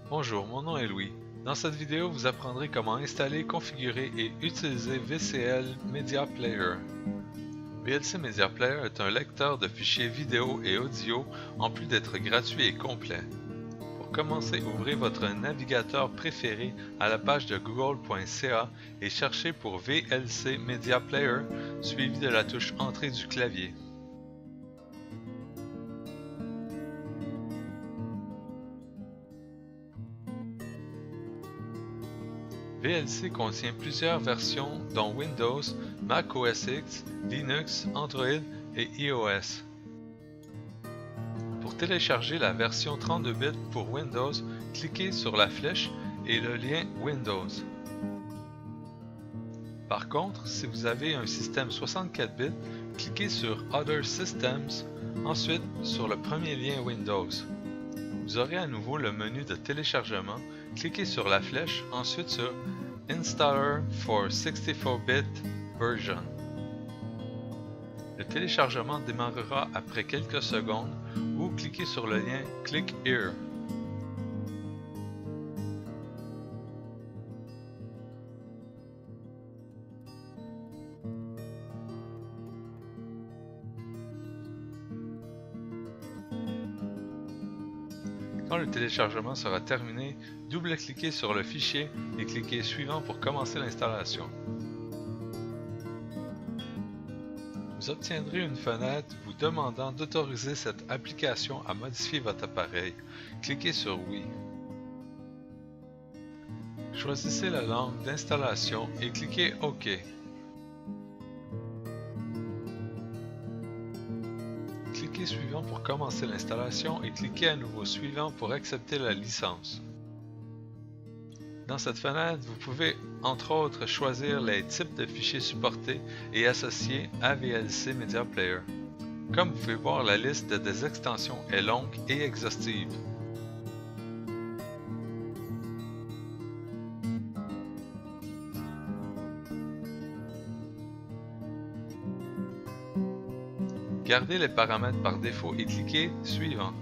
Bonjour, mon nom est Louis. Dans cette vidéo, vous apprendrez comment installer, configurer et utiliser VCL Media Player. VLC Media Player est un lecteur de fichiers vidéo et audio en plus d'être gratuit et complet. Pour commencer, ouvrez votre navigateur préféré à la page de google.ca et cherchez pour VLC Media Player suivi de la touche Entrée du clavier. VLC contient plusieurs versions dont Windows, Mac OS X, Linux, Android et iOS. Pour télécharger la version 32 bits pour Windows, cliquez sur la flèche et le lien Windows. Par contre, si vous avez un système 64 bits, cliquez sur Other Systems, ensuite sur le premier lien Windows. Vous aurez à nouveau le menu de téléchargement, cliquez sur la flèche, ensuite sur Installer for 64-bit version. Le téléchargement démarrera après quelques secondes ou cliquez sur le lien Click Here. Quand le téléchargement sera terminé, double-cliquez sur le fichier et cliquez Suivant pour commencer l'installation. Vous obtiendrez une fenêtre vous demandant d'autoriser cette application à modifier votre appareil. Cliquez sur Oui. Choisissez la langue d'installation et cliquez OK. Cliquez Suivant pour commencer l'installation et cliquez à nouveau Suivant pour accepter la licence. Dans cette fenêtre, vous pouvez entre autres choisir les types de fichiers supportés et associés à VLC Media Player. Comme vous pouvez voir, la liste des extensions est longue et exhaustive. Gardez les paramètres par défaut et cliquez Suivant.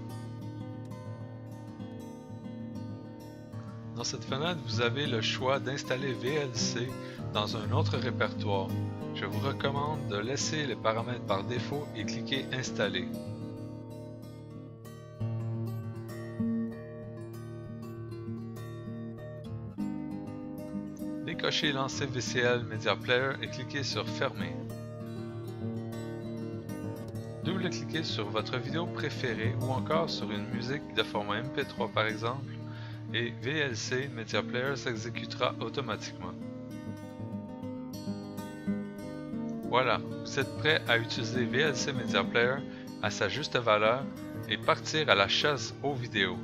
Dans cette fenêtre, vous avez le choix d'installer VLC dans un autre répertoire. Je vous recommande de laisser les paramètres par défaut et cliquer Installer. Décochez Lancer VCL Media Player et cliquez sur Fermer. Double-cliquez sur votre vidéo préférée ou encore sur une musique de format MP3 par exemple, et VLC Media Player s'exécutera automatiquement. Voilà, vous êtes prêt à utiliser VLC Media Player à sa juste valeur et partir à la chasse aux vidéos.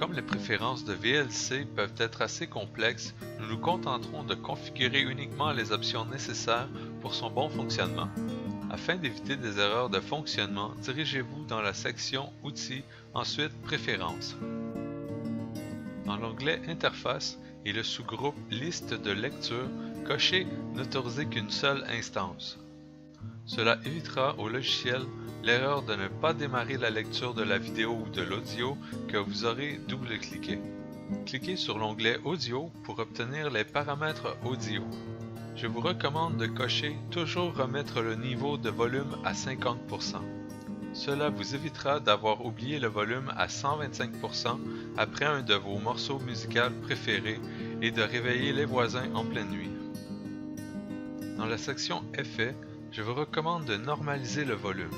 Comme les préférences de VLC peuvent être assez complexes, nous nous contenterons de configurer uniquement les options nécessaires pour son bon fonctionnement. Afin d'éviter des erreurs de fonctionnement, dirigez-vous dans la section Outils, ensuite Préférences. Dans l'onglet Interface et le sous-groupe Liste de lecture, cochez N'autoriser qu'une seule instance. Cela évitera au logiciel l'erreur de ne pas démarrer la lecture de la vidéo ou de l'audio que vous aurez double-cliqué. Cliquez sur l'onglet Audio pour obtenir les paramètres audio. Je vous recommande de cocher Toujours remettre le niveau de volume à 50%. Cela vous évitera d'avoir oublié le volume à 125% après un de vos morceaux musicaux préférés et de réveiller les voisins en pleine nuit. Dans la section Effets, je vous recommande de normaliser le volume.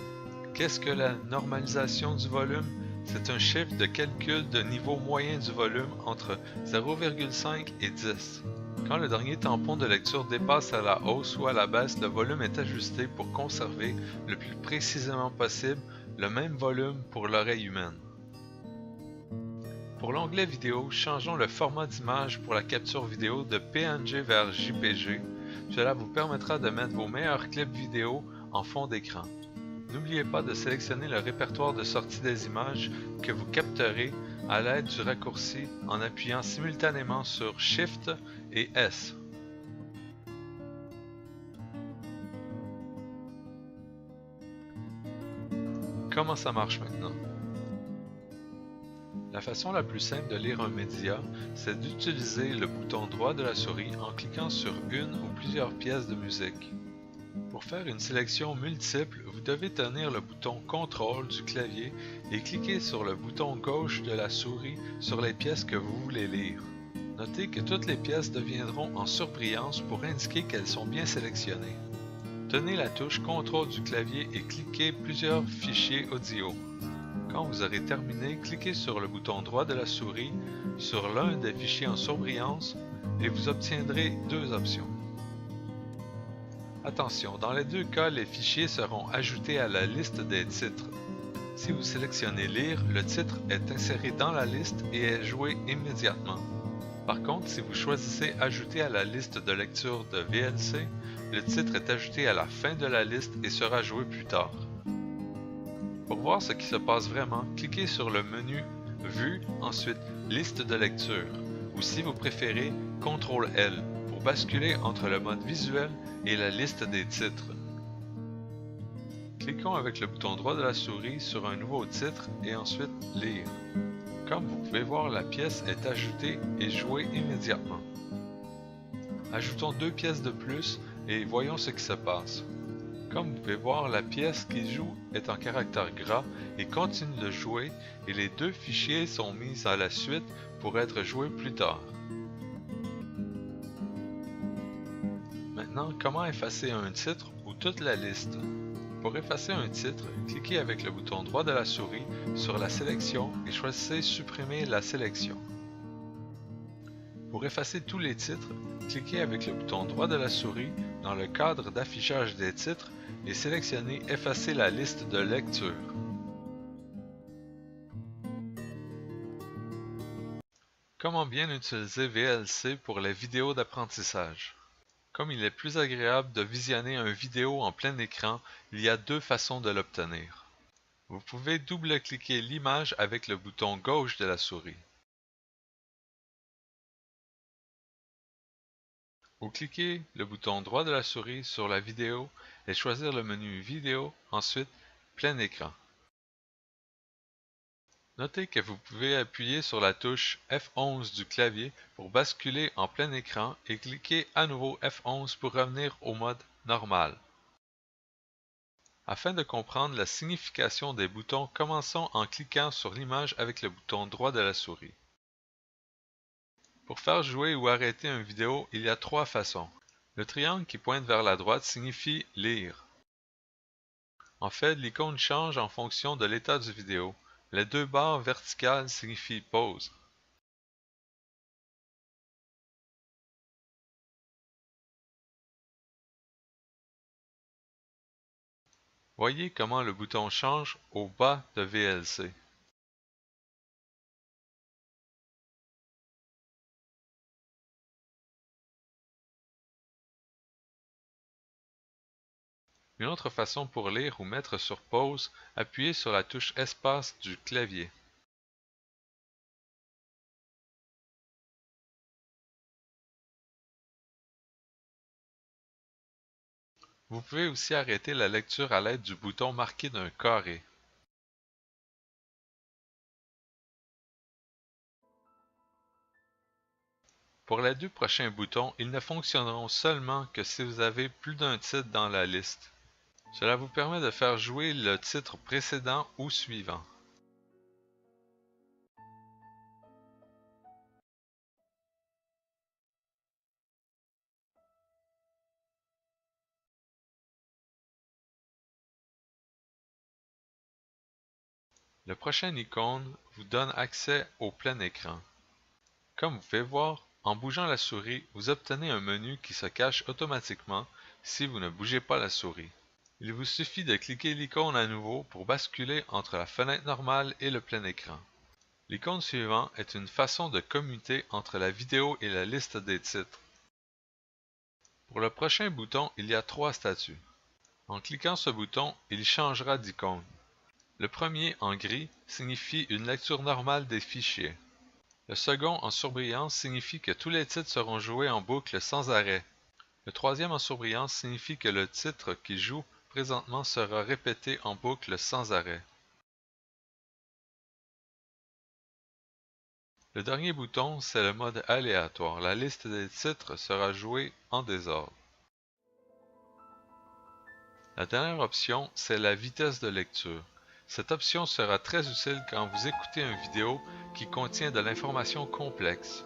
Qu'est-ce que la normalisation du volume? C'est un chiffre de calcul de niveau moyen du volume entre 0,5 et 10. Quand le dernier tampon de lecture dépasse à la hausse ou à la baisse, le volume est ajusté pour conserver le plus précisément possible le même volume pour l'oreille humaine. Pour l'onglet vidéo, changeons le format d'image pour la capture vidéo de PNG vers JPG. Cela vous permettra de mettre vos meilleurs clips vidéo en fond d'écran. N'oubliez pas de sélectionner le répertoire de sortie des images que vous capterez à l'aide du raccourci en appuyant simultanément sur Shift et S. Comment ça marche maintenant? La façon la plus simple de lire un média, c'est d'utiliser le bouton droit de la souris en cliquant sur une ou plusieurs pièces de musique. Pour faire une sélection multiple, vous devez tenir le bouton CTRL du clavier et cliquer sur le bouton gauche de la souris sur les pièces que vous voulez lire. Notez que toutes les pièces deviendront en surbrillance pour indiquer qu'elles sont bien sélectionnées. Tenez la touche CTRL du clavier et cliquez plusieurs fichiers audio. Quand vous aurez terminé, cliquez sur le bouton droit de la souris sur l'un des fichiers en surbrillance et vous obtiendrez deux options. Attention, dans les deux cas, les fichiers seront ajoutés à la liste des titres. Si vous sélectionnez Lire, le titre est inséré dans la liste et est joué immédiatement. Par contre, si vous choisissez Ajouter à la liste de lecture de VLC, le titre est ajouté à la fin de la liste et sera joué plus tard. Pour voir ce qui se passe vraiment, cliquez sur le menu Vue, ensuite Liste de lecture, ou si vous préférez, CTRL-L pour basculer entre le mode visuel et la liste des titres. Cliquons avec le bouton droit de la souris sur un nouveau titre et ensuite Lire. Comme vous pouvez voir, la pièce est ajoutée et jouée immédiatement. Ajoutons deux pièces de plus et voyons ce qui se passe. Comme vous pouvez voir, la pièce qui joue est en caractère gras et continue de jouer et les deux fichiers sont mis à la suite pour être joués plus tard. Maintenant, comment effacer un titre ou toute la liste? Pour effacer un titre, cliquez avec le bouton droit de la souris sur la sélection et choisissez Supprimer la sélection. Pour effacer tous les titres, cliquez avec le bouton droit de la souris dans le cadre d'affichage des titres et sélectionnez Effacer la liste de lecture. Comment bien utiliser VLC pour les vidéos d'apprentissage? Comme il est plus agréable de visionner une vidéo en plein écran, il y a deux façons de l'obtenir. Vous pouvez double-cliquer l'image avec le bouton gauche de la souris. Ou cliquez le bouton droit de la souris sur la vidéo et choisir le menu Vidéo, ensuite Plein écran. Notez que vous pouvez appuyer sur la touche F11 du clavier pour basculer en plein écran et cliquer à nouveau F11 pour revenir au mode normal. Afin de comprendre la signification des boutons, commençons en cliquant sur l'image avec le bouton droit de la souris. Pour faire jouer ou arrêter une vidéo, il y a trois façons. Le triangle qui pointe vers la droite signifie « Lire ». En fait, l'icône change en fonction de l'état du vidéo. Les deux barres verticales signifient « Pause ». Voyez comment le bouton change au bas de VLC. Une autre façon pour lire ou mettre sur pause, appuyez sur la touche espace du clavier. Vous pouvez aussi arrêter la lecture à l'aide du bouton marqué d'un carré. Pour les deux prochains boutons, ils ne fonctionneront seulement que si vous avez plus d'un titre dans la liste. Cela vous permet de faire jouer le titre précédent ou suivant. Le prochain icône vous donne accès au plein écran. Comme vous pouvez voir, en bougeant la souris, vous obtenez un menu qui se cache automatiquement si vous ne bougez pas la souris. Il vous suffit de cliquer l'icône à nouveau pour basculer entre la fenêtre normale et le plein écran. L'icône suivante est une façon de commuter entre la vidéo et la liste des titres. Pour le prochain bouton, il y a trois statuts. En cliquant ce bouton, il changera d'icône. Le premier, en gris, signifie une lecture normale des fichiers. Le second, en surbrillance, signifie que tous les titres seront joués en boucle sans arrêt. Le troisième, en surbrillance, signifie que le titre qui joue présentement sera répété en boucle sans arrêt. Le dernier bouton, c'est le mode aléatoire. La liste des titres sera jouée en désordre. La dernière option, c'est la vitesse de lecture. Cette option sera très utile quand vous écoutez une vidéo qui contient de l'information complexe.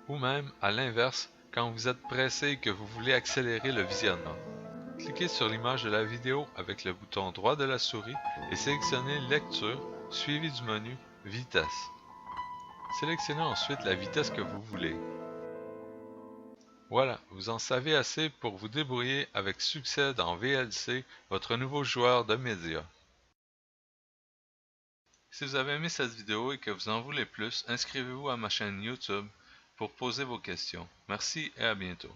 Ou même, à l'inverse, quand vous êtes pressé et que vous voulez accélérer le visionnement. Cliquez sur l'image de la vidéo avec le bouton droit de la souris et sélectionnez Lecture, suivi du menu Vitesse. Sélectionnez ensuite la vitesse que vous voulez. Voilà, vous en savez assez pour vous débrouiller avec succès dans VLC, votre nouveau joueur de médias. Si vous avez aimé cette vidéo et que vous en voulez plus, inscrivez-vous à ma chaîne YouTube pour poser vos questions. Merci et à bientôt.